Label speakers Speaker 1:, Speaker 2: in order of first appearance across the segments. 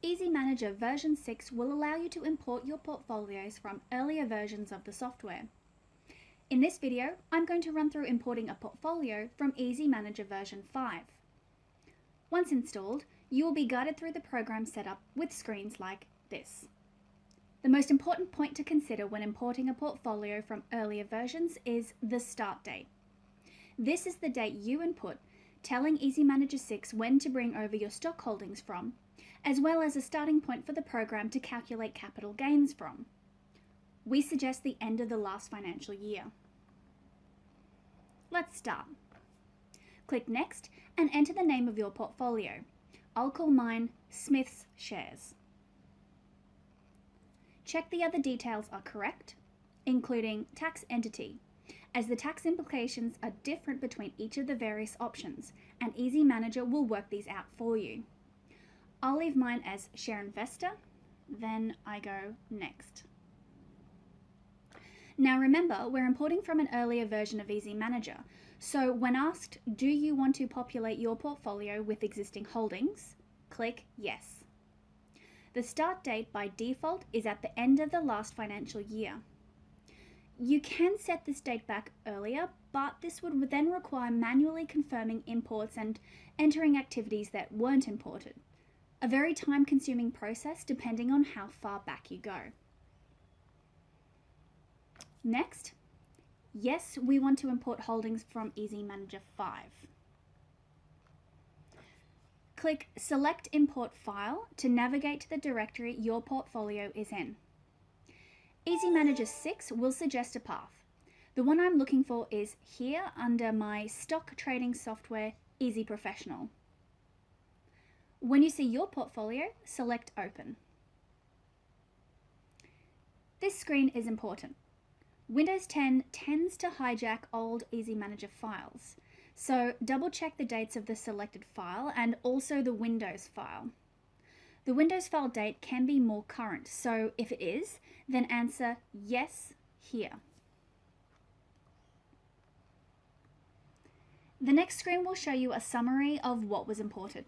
Speaker 1: EzyManager version 6 will allow you to import your portfolios from earlier versions of the software. In this video, I'm going to run through importing a portfolio from EzyManager version 5. Once installed, you will be guided through the program setup with screens like this. The most important point to consider when importing a portfolio from earlier versions is the start date. This is the date you input, telling EzyManager 6 when to bring over your stock holdings from, as well as a starting point for the program to calculate capital gains from. We suggest the end of the last financial year. Let's start. Click Next and enter the name of your portfolio. I'll call mine Smith's Shares. Check the other details are correct, including tax entity, as the tax implications are different between each of the various options, and EzyManager will work these out for you. I'll leave mine as share investor, then I go next. Now remember, we're importing from an earlier version of EzyManager, so when asked, do you want to populate your portfolio with existing holdings? Click Yes. The start date by default is at the end of the last financial year. You can set this date back earlier, but this would then require manually confirming imports and entering activities that weren't imported. A very time-consuming process depending on how far back you go. Next, yes, we want to import holdings from EzyManager 5. Click Select Import File to navigate to the directory your portfolio is in. EzyManager 6 will suggest a path. The one I'm looking for is here under my stock trading software, Ezy Professional. When you see your portfolio, select Open. This screen is important. Windows 10 tends to hijack old EzyManager files, so double check the dates of the selected file and also the Windows file. The Windows file date can be more current, so if it is, then answer yes here. The next screen will show you a summary of what was imported.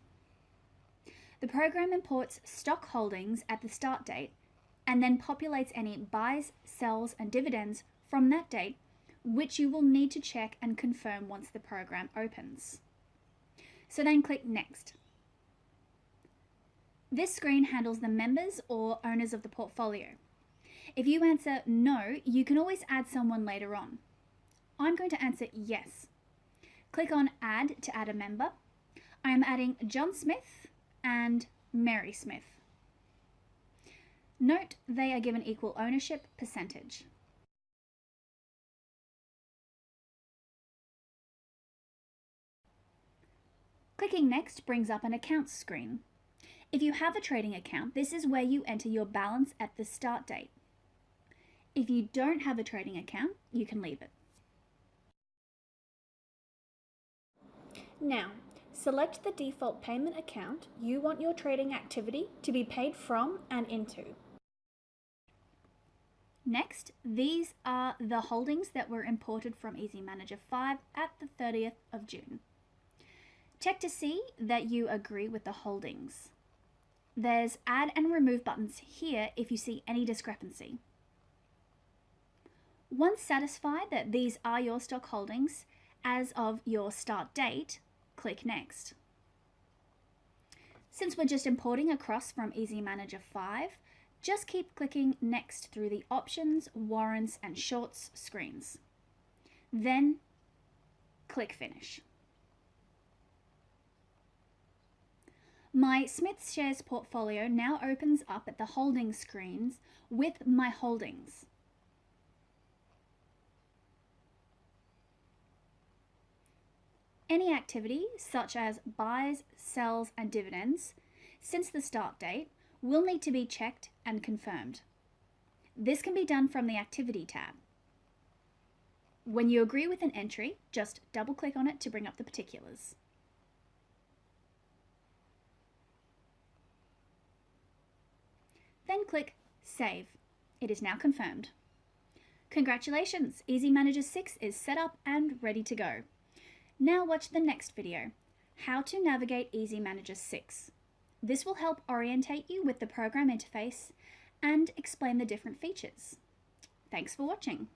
Speaker 1: The program imports stock holdings at the start date and then populates any buys, sells, and dividends from that date, which you will need to check and confirm once the program opens. So then click Next. This screen handles the members or owners of the portfolio. If you answer no, you can always add someone later on. I'm going to answer yes. Click on Add to add a member. I am adding John Smith and Mary Smith. Note they are given equal ownership percentage. Clicking Next brings up an accounts screen. If you have a trading account, this is where you enter your balance at the start date. If you don't have a trading account, you can leave it. Now, select the default payment account you want your trading activity to be paid from and into. Next, these are the holdings that were imported from EzyManager 5 at the 30th of June. Check to see that you agree with the holdings. There's add and remove buttons here if you see any discrepancy. Once satisfied that these are your stock holdings as of your start date, click Next. Since we're just importing across from EzyManager 5, just keep clicking Next through the Options, Warrants and Shorts screens. Then click Finish. My Smith's Shares portfolio now opens up at the Holdings screens with my holdings. Any activity, such as buys, sells, and dividends, since the start date, will need to be checked and confirmed. This can be done from the Activity tab. When you agree with an entry, just double-click on it to bring up the particulars. Then click Save. It is now confirmed. Congratulations, EzyManager 6 is set up and ready to go. Now watch the next video, How to Navigate EzyManager 6. This will help orientate you with the program interface and explain the different features. Thanks for watching.